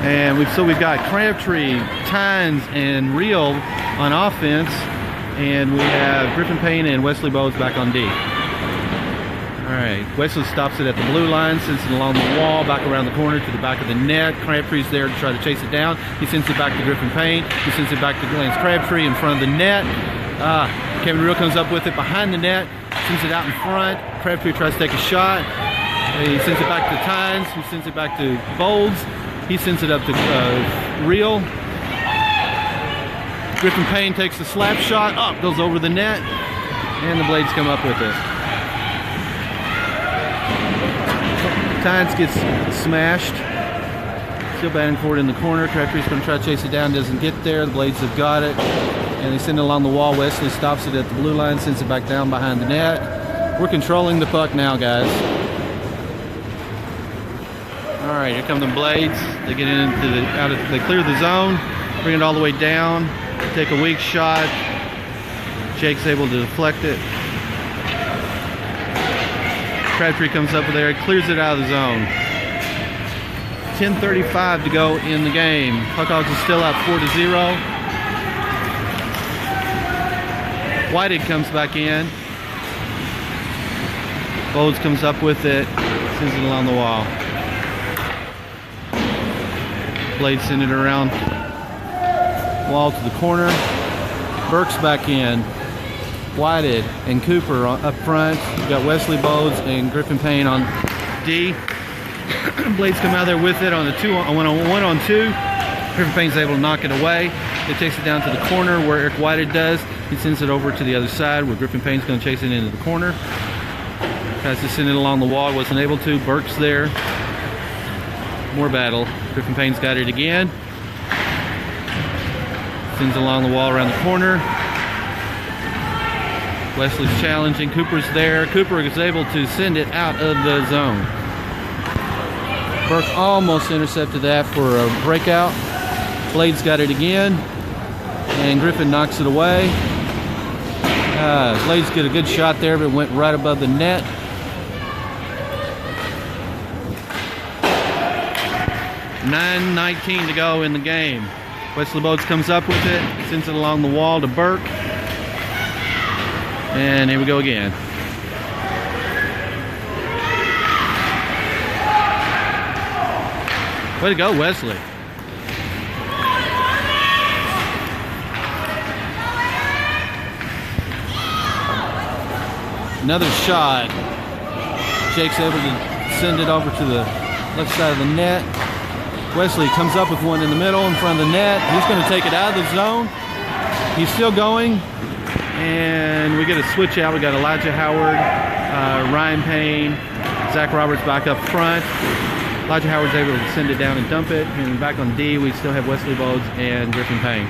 And we've got Crabtree, Tynes, and Reel on offense, and we have Griffin Payne and Wesley Bowes back on D. All right, Wesley stops it at the blue line, sends it along the wall, back around the corner to the back of the net. Crabtree's there to try to chase it down. He sends it back to Griffin Payne. He sends it back to Lance Crabtree in front of the net. Kevin Reel comes up with it behind the net, sends it out in front. Crabtree tries to take a shot. He sends it back to Tynes. He sends it back to Bolds. He sends it up to Reel. Griffin Payne takes the slap shot. Up, goes over the net. And the Blades come up with it. Tynes gets smashed. Still batting for it in the corner. Crabtree's going to try to chase it down. Doesn't get there. The Blades have got it. And they send it along the wall. Wesley stops it at the blue line. Sends it back down behind the net. We're controlling the puck now, guys. All right, here come the Blades. They get into they clear the zone, bring it all the way down, take a weak shot. Jake's able to deflect it. Crabtree comes up there, clears it out of the zone. 10:35 to go in the game. Puckhogs is still out 4-0. Whited comes back in. Bowles comes up with it, sends it along the wall. Blades send it around wall to the corner. Burke's back in. Whited and Cooper up front. We've got Wesley Bowes and Griffin Payne on D. Blades come out there with it on a 1-on-2. Griffin Payne's able to knock it away. They chase it down to the corner where Eric Whited does. He sends it over to the other side where Griffin Payne's going to chase it into the corner. Tries to send it along the wall. Wasn't able to. Burke's there. More battle. Griffin Payne's got it again. Sends along the wall around the corner. Wesley's challenging. Cooper's there. Cooper is able to send it out of the zone. Burke almost intercepted that for a breakout. Blades got it again. And Griffin knocks it away. Blades get a good shot there, but it went right above the net. .9:19 to go in the game. Wesley Bowes comes up with it, sends it along the wall to Burke. And here we go again. Way to go, Wesley. Another shot. Jake's able to send it over to the left side of the net. Wesley comes up with one in the middle in front of the net. He's going to take it out of the zone. He's still going. And we get a switch out. We got Elijah Howard, Ryan Payne, Zach Roberts back up front. Elijah Howard's able to send it down and dump it. And back on D, we still have Wesley Bowes and Griffin Payne.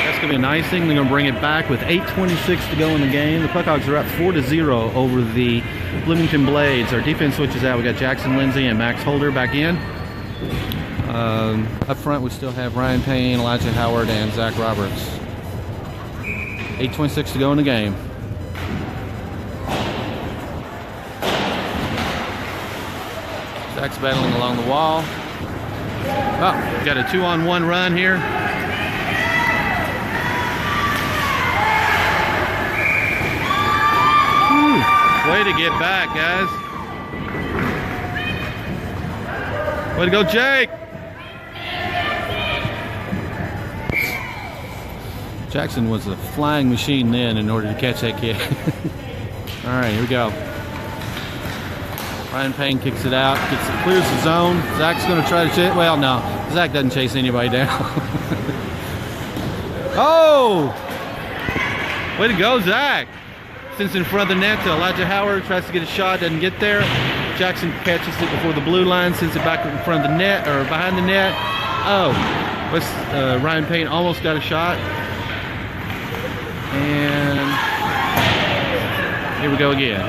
That's going to be a nice thing. They're going to bring it back with 8:26 to go in the game. The Puckhogs are up 4-0 over the Bloomington Blades. Our defense switches out. We got Jackson Lindsay and Max Holder back in. Up front, we still have Ryan Payne, Elijah Howard, and Zach Roberts. 8:26 to go in the game. Zach's battling along the wall. Oh, got a 2-on-1 run here. Way to get back, guys. Way to go, Jake. Jackson was a flying machine then in order to catch that kid. All right, here we go. Ryan Payne kicks it out, clears the zone. Zach's going to try to chase. Well, no, Zach doesn't chase anybody down. Oh! Way to go, Zach. Sends it in front of the net to Elijah Howard, tries to get a shot, doesn't get there. Jackson catches it before the blue line, sends it back in front of the net, or behind the net. Oh, Ryan Payne almost got a shot. And here we go again.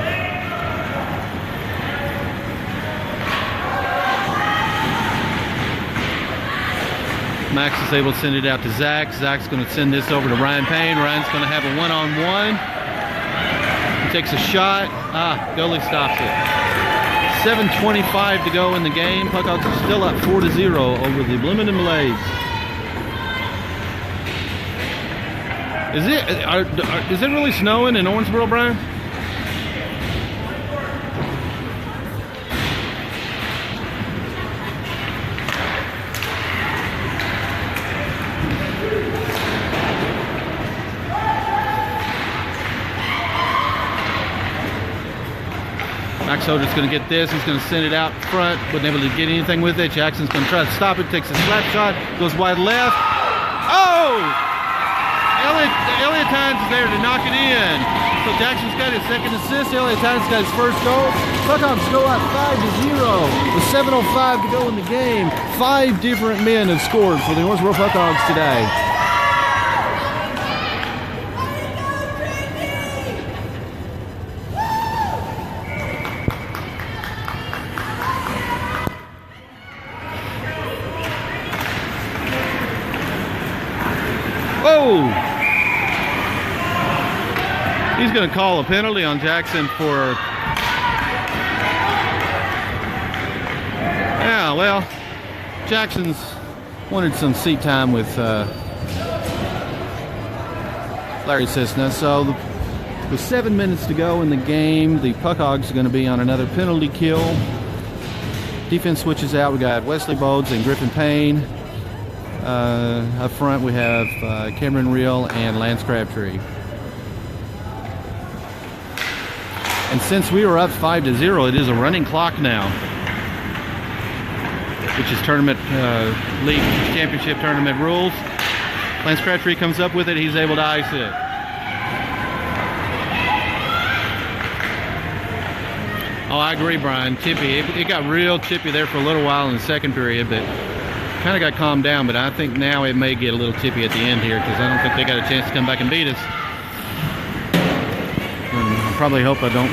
Max is able to send it out to Zach. Zach's going to send this over to Ryan Payne. Ryan's going to have a one-on-one. He takes a shot. Goalie stops it. 7:25 to go in the game. Puckhogs are still up 4-0 over the Bloomington Blades. Is it really snowing in Owensboro, Brian? Max Hoder's going to get this. He's going to send it out front. Wasn't able to get anything with it. Jackson's going to try to stop it. Takes a slap shot. Goes wide left. Oh! Elliott Hines is there to knock it in. So Jackson's got his second assist. Elliott Hines got his first goal. Puckhogs go up 5-0 with 7:05 to go in the game. 5 different men have scored for the Owensboro Puckhogs today. Whoa! He's going to call a penalty on Jackson for... Yeah, well, Jackson's wanted some seat time with Larry Cisna. So with 7 minutes to go in the game, the Puckhogs are going to be on another penalty kill. Defense switches out. We got Wesley Bodes and Griffin Payne. Up front we have Cameron Reel and Lance Crabtree. And since we were up 5-0, it is a running clock now, which is tournament league championship tournament rules. Lance Crabtree comes up with it. He's able to ice it. Oh, I agree, Brian. Chippy. It got real chippy there for a little while in the second period, but kind of got calmed down. But I think now it may get a little chippy at the end here because I don't think they got a chance to come back and beat us. I probably hope I don't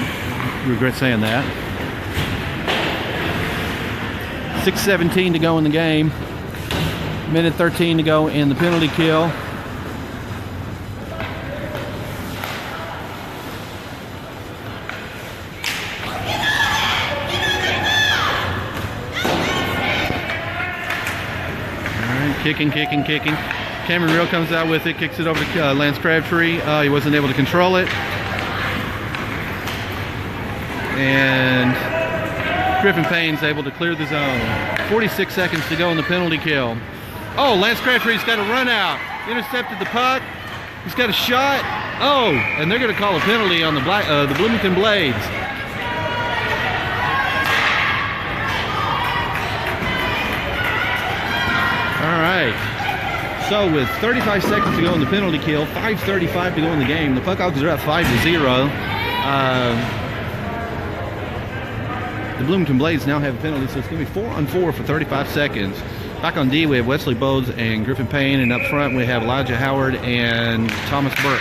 regret saying that. 6:17 to go in the game. Minute 13 to go in the penalty kill. Kicking. Cameron Reel comes out with it, kicks it over to Lance Crabtree. He wasn't able to control it. And Griffin Payne's able to clear the zone. 46 seconds to go in the penalty kill. Oh, Lance Crabtree's got a run out. Intercepted the puck. He's got a shot. Oh, and they're going to call a penalty on the Bloomington Blades. All right, so with 35 seconds to go in the penalty kill, 5:35 to go in the game, the Puckhogs are up 5-0. The Bloomington Blades now have a penalty, so it's going to be 4-on-4 for 35 seconds. Back on D, we have Wesley Bodes and Griffin Payne, and up front we have Elijah Howard and Thomas Burke.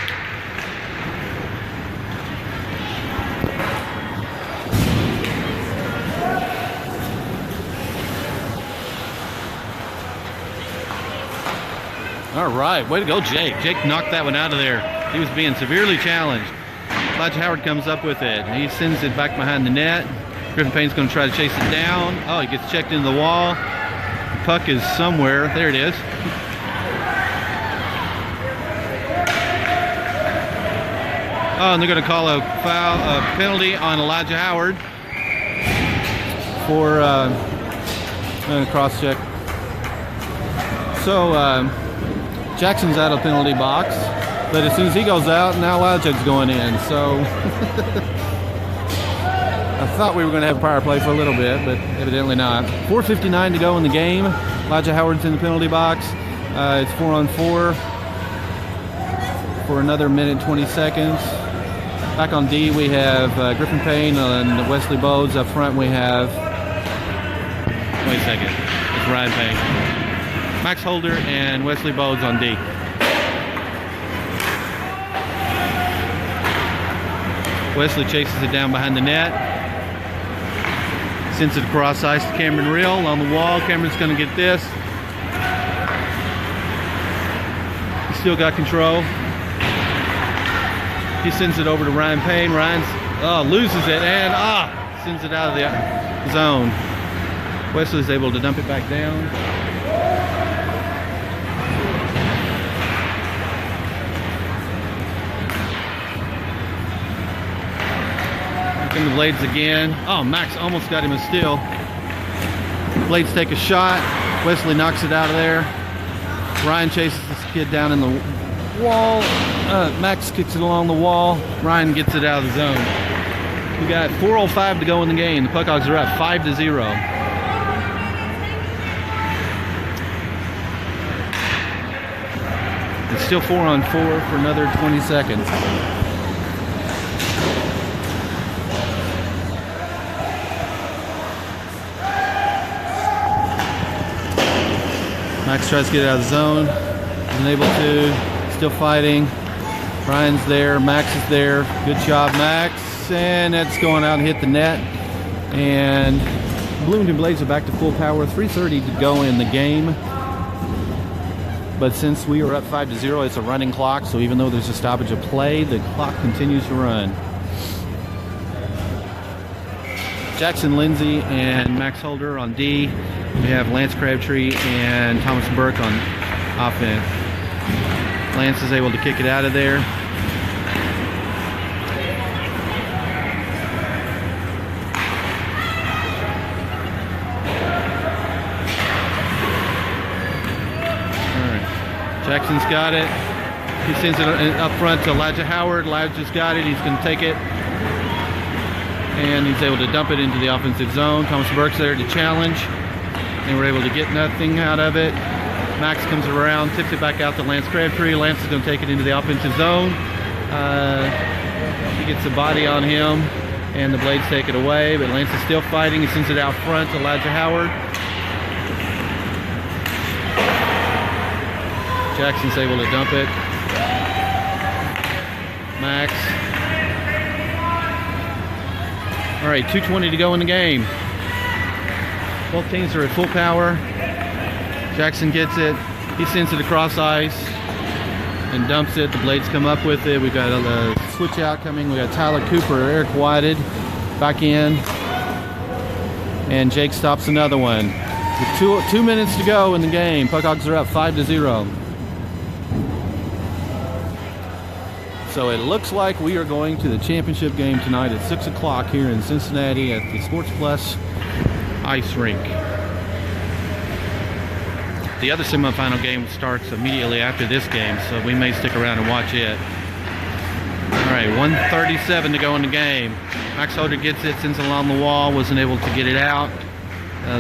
All right, way to go, Jake. Jake knocked that one out of there. He was being severely challenged. Elijah Howard comes up with it. He sends it back behind the net. Griffin Payne's going to try to chase it down. Oh, he gets checked into the wall. The puck is somewhere. There it is. Oh, and they're going to call a foul, a penalty on Elijah Howard for cross-check. So Jackson's out of the penalty box, but as soon as he goes out, now Elijah's going in. So I thought we were going to have power play for a little bit, but evidently not. 4:59 to go in the game. Elijah Howard's in the penalty box. It's 4-on-4 for another minute 20 seconds. Back on D, we have Griffin Payne and Wesley Bowes. Up front, we have... Wait a second. It's Ryan Payne. Max Holder and Wesley Bowes on D. Wesley chases it down behind the net. Sends it across ice to Cameron Reel on the wall. Cameron's going to get this. He's still got control. He sends it over to Ryan Payne. Ryan loses it and sends it out of the zone. Wesley's able to dump it back down. Back in the Blades again. Oh, Max almost got him a steal. Blades take a shot. Wesley knocks it out of there. Ryan chases this kid down in the wall. Max kicks it along the wall. Ryan gets it out of the zone. We got 4:05 to go in the game. The Puckhogs are up 5-0. It's still 4-on-4 for another 20 seconds. Max tries to get out of the zone. Isn't able to. Still fighting. Ryan's there. Max is there. Good job, Max. And that's going out and hit the net. And Bloomington Blades are back to full power. 3:30 to go in the game. But since we are up 5-0, it's a running clock. So even though there's a stoppage of play, the clock continues to run. Jackson Lindsay and Max Holder on D. We have Lance Crabtree and Thomas Burke on offense. Lance is able to kick it out of there. All right. Jackson's got it. He sends it up front to Elijah Howard. Elijah's got it. He's going to take it. And he's able to dump it into the offensive zone. Thomas Burke's there to challenge. And we're able to get nothing out of it. Max comes around, tips it back out to Lance Crabtree. Lance is going to take it into the offensive zone. He gets a body on him, and the Blades take it away. But Lance is still fighting. He sends it out front to Elijah Howard. Jackson's able to dump it. Max. All right, 2:20 to go in the game. Both teams are at full power. Jackson gets it. He sends it across ice and dumps it. The Blades come up with it. We've got a switch out coming. We got Tyler Cooper, Eric Whited back in. And Jake stops another one. With 2 minutes to go in the game. Puckhogs are up 5-0. So it looks like we are going to the championship game tonight at 6 o'clock here in Cincinnati at the Sports Plus ice rink. The other semifinal game starts immediately after this game, so we may stick around and watch it. All right, 1:37 to go in the game. Max Holder gets it, sends it along the wall, wasn't able to get it out.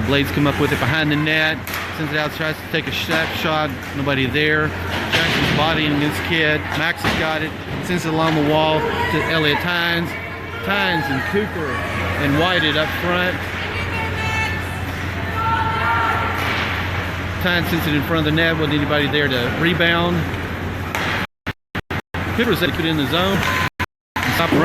Blades come up with it behind the net, sends it out, tries to take a shot, nobody there. Jackson's bodying this kid. Max has got it, sends it along the wall to Elliott Tynes. Tynes and Cooper and Whited up front. Tynes sends it in front of the net, wasn't anybody there to rebound. Cooper said he put it in the zone and stop running.